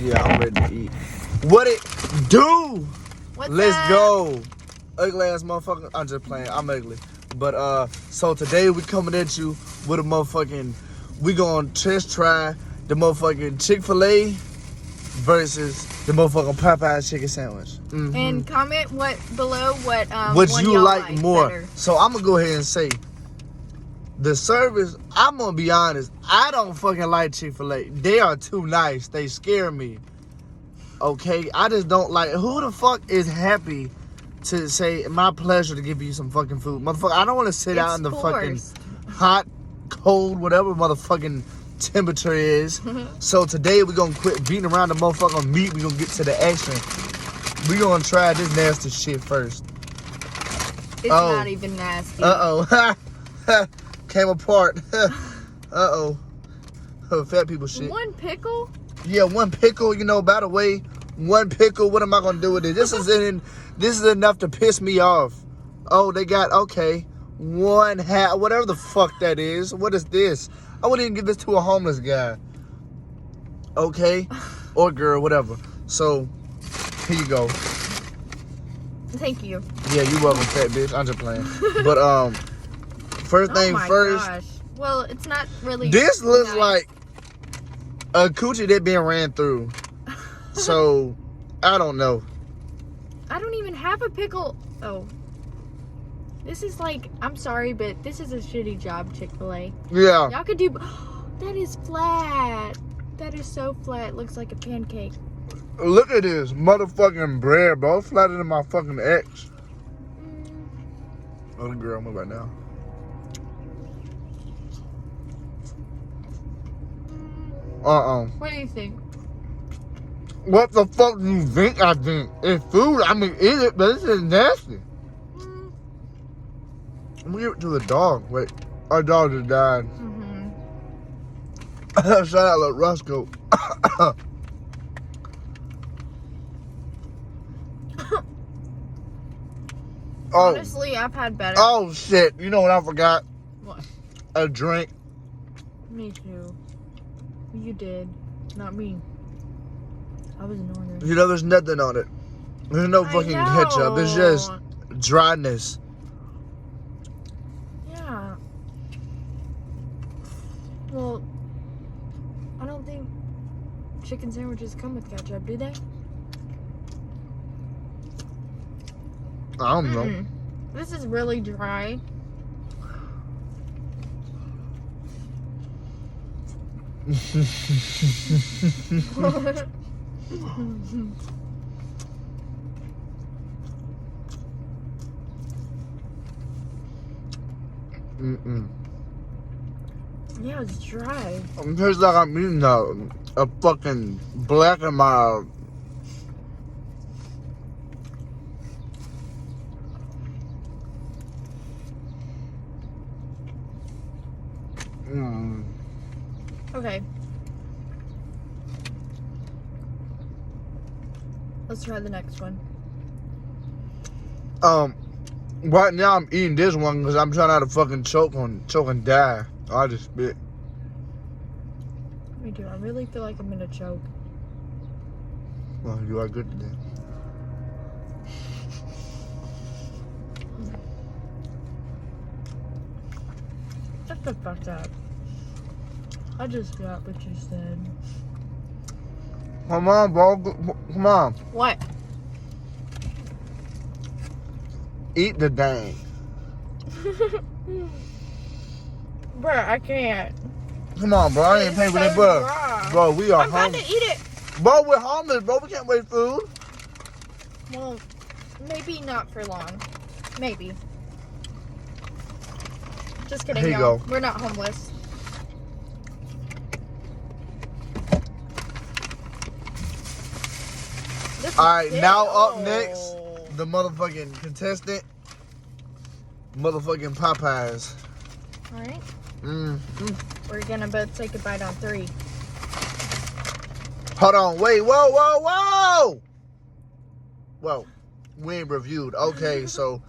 Yeah, I'm ready to eat. What it do? Let's go. Ugly ass motherfucker. I'm just playing. I'm ugly. But so today we coming at you with a motherfucking. We gonna test try the motherfucking Chick-fil-A versus the motherfucking Popeyes chicken sandwich. Mm-hmm. And comment below what you like more. Better. So I'm gonna go ahead and say the service. I'm gonna be honest. I don't fucking like Chick-fil-A. They are too nice. They scare me. Okay, I just don't like. Who the fuck is happy to say my pleasure to give you some fucking food, motherfucker? I don't want to sit out in the fucking hot, cold, whatever motherfucking temperature is. So today we're gonna quit beating around the motherfucking meat. We're gonna get to the action. We're gonna try this nasty shit first. It's not even nasty. Came apart. Fat people shit. One pickle? Yeah, one pickle. You know, by the way, one pickle. What am I gonna do with it? This is enough to piss me off. Oh, they got one hat, whatever the fuck that is. What is this? I wouldn't even give this to a homeless guy. Okay, or girl, whatever. So here you go. Thank you. Yeah, you welcome, fat bitch. I'm just playing. But first thing first. Gosh. Well, it's not really. This looks like a coochie that been ran through. So I don't know. I don't even have a pickle. Oh. This is like, I'm sorry, but this is a shitty job, Chick-fil-A. Yeah. Y'all could do. That is flat. That is so flat. Looks like a pancake. Look at this motherfucking bread, bro. It's flatter than my fucking ex. Oh, the girl, move right now. What do you think? What the fuck do you think I think? It's food. I mean, eat it, but this is nasty. I'm gonna give it to the dog. Wait, our dog just died. Shout out to Roscoe. Honestly, I've had better. Oh shit! You know what I forgot? What? A drink. Me too. You did, not me. I was an order. You know, there's nothing on it. There's no fucking ketchup. It's just dryness. Yeah. Well, I don't think chicken sandwiches come with ketchup, do they? I don't know. This is really dry. Yeah, it's dry. It tastes like I'm eating a fucking Black and Mild. Okay. Let's try the next one. Right now I'm eating this one because I'm trying not to fucking choke and die. I just spit. Me too. I really feel like I'm gonna choke. Well, you are good today. Shut the fuck up. I just got what you said. Come on, bro. Come on. What? Eat the dang. Bruh, I can't. Come on, bro. I ain't paying for that, bro. Bro, we are I'm about to eat it. Bro, we're homeless, bro. We can't waste food. Well, maybe not for long. Maybe. Just kidding, Here you y'all. go. We're not homeless. Alright, now up next, the motherfucking contestant. Motherfucking Popeyes. Alright. Mm-hmm. We're gonna both take a bite on 3. Hold on, wait, whoa. Whoa, we ain't reviewed. Okay, so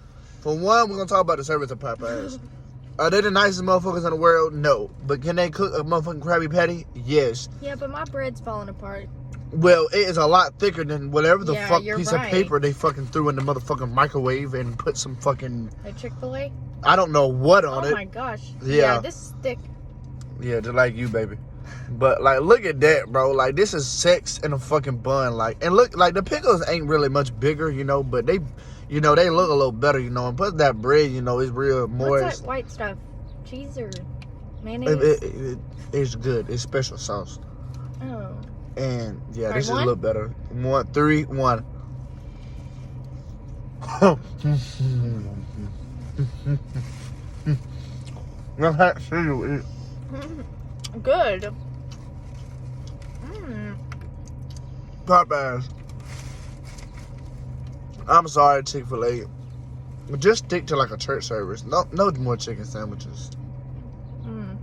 for one, we're gonna talk about the service of Popeyes. Are they the nicest motherfuckers in the world? No. But can they cook a motherfucking Krabby Patty? Yes. Yeah, but my bread's falling apart. Well, it is a lot thicker than whatever the Yeah, fuck you're piece of right. paper they fucking threw in the motherfucking microwave and put some fucking, A Chick-fil-A? I don't know what on Oh it. my gosh. Yeah. This is thick. Yeah, just like you, baby. But like, look at that, bro. Like, this is sex in a fucking bun. Like, and look, like the pickles ain't really much bigger, you know, but they, you know, they look a little better, you know. And plus that bread, you know, is real moist. What's that white stuff? Cheese or mayonnaise? It's good. It's special sauce. Oh. And yeah, Alright, this is a one? little better. 1, 3, 1. Good. Mm. Popeyes. I'm sorry, Chick-fil-A. Just stick to like a church service. No more chicken sandwiches. Mm.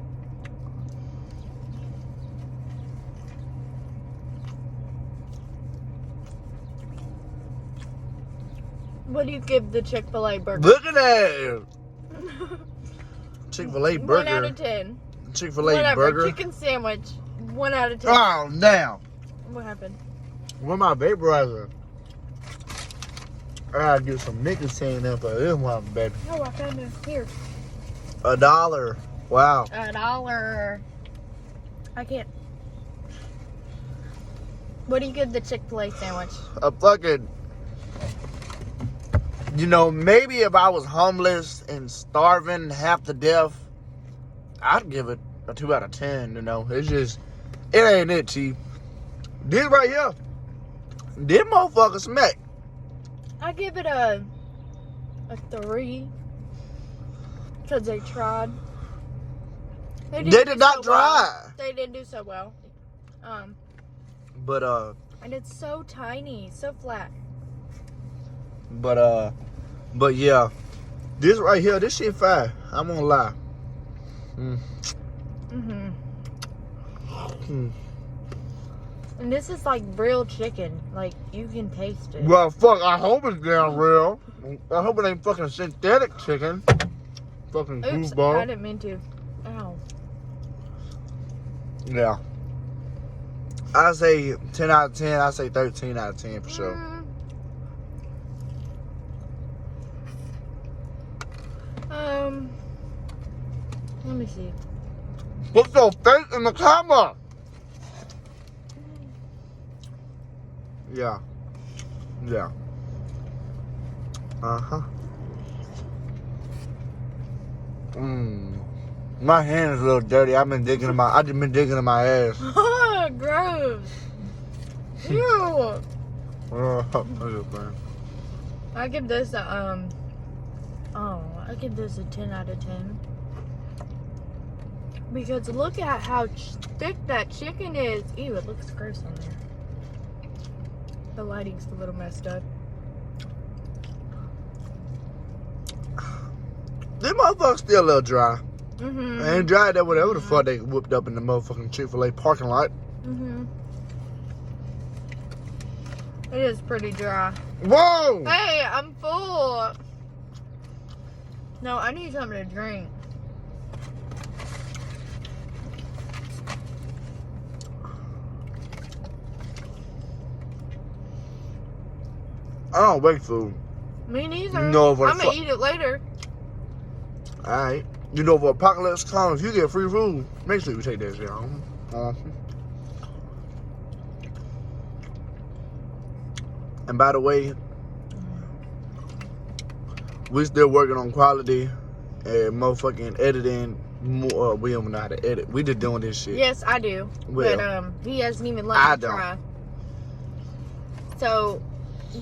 What do you give the Chick-fil-A burger? Look at that. Chick-fil-A 1 burger. out of 10. Chick-fil-A Whatever. burger. Chicken sandwich. 1 out of 10. Oh, now. What happened? Where my vaporizer? I gotta get some nicotine in for this one, baby. Oh, I found it. Here. $1. Wow. $1. I can't. What do you give the Chick-fil-A sandwich? A fucking, you know, maybe if I was homeless and starving half to death, I'd give it a 2 out of 10, you know. It's just, it ain't it, Chief. This right here, this motherfucker smack. I give it a 3. Because they tried. They didn't did do not so try. well. They didn't do so well. But And it's so tiny, so flat. but yeah, this right here, this shit fire. I'm gonna lie. Mm-hmm. And this is like real chicken. Like, you can taste it. Well, fuck, I hope it's damn real. I hope it ain't fucking synthetic chicken. Fucking Oops, goofball. I didn't mean to. Ow. Yeah. I say 10 out of 10. I say 13 out of 10 for sure. Let me see. Put your face in the camera. Yeah. Yeah. Uh-huh. My hand is a little dirty. I just been digging in my ass. Oh, gross. Ew. I'm just playing. I give this a, I give this a 10 out of 10. Because look at how thick that chicken is. Ew, it looks gross on there. The lighting's a little messed up. This motherfucker's still a little dry. Mm-hmm. It ain't dry that whatever the fuck they whipped up in the motherfucking Chick-fil-A parking lot. Mm-hmm. It is pretty dry. Whoa! Hey, I'm full. No, I need something to drink. I don't wait food. Me neither. No, but I'm gonna eat it later. Alright. You know, if apocalypse comes, if you get free food, make sure you take that shit home. And by the way, we still working on quality and motherfucking editing. We don't know how to edit. We just doing this shit. Yes, I do. Well, but he hasn't even let I me don't. try. So,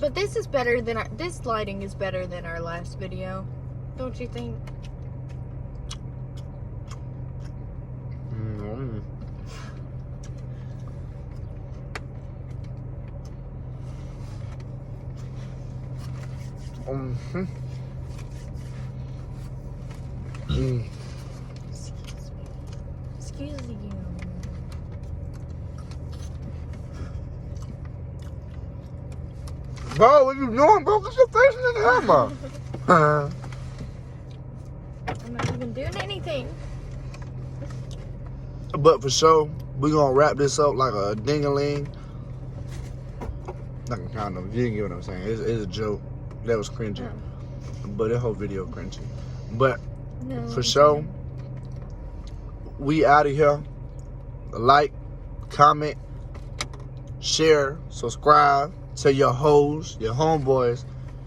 but this is better than this lighting is better than our last video, don't you think? Excuse you. Bro, what you doing, bro? Get your face in the camera. I'm not even doing anything. But for sure, we gonna wrap this up like a ding-a-ling. Not gonna count them. You didn't get what I'm saying. It's a joke. That was cringy. Oh. But the whole video cringy. But No. for sure, we out of here. Like, comment, share, subscribe. Tell your hoes, your homeboys,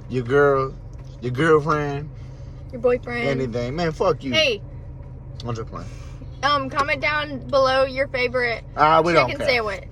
your girls, your girlfriend, Your boyfriend. anything. Man, fuck you. Hey. I'm just playing. Comment down below your favorite We don't chicken care. sandwich.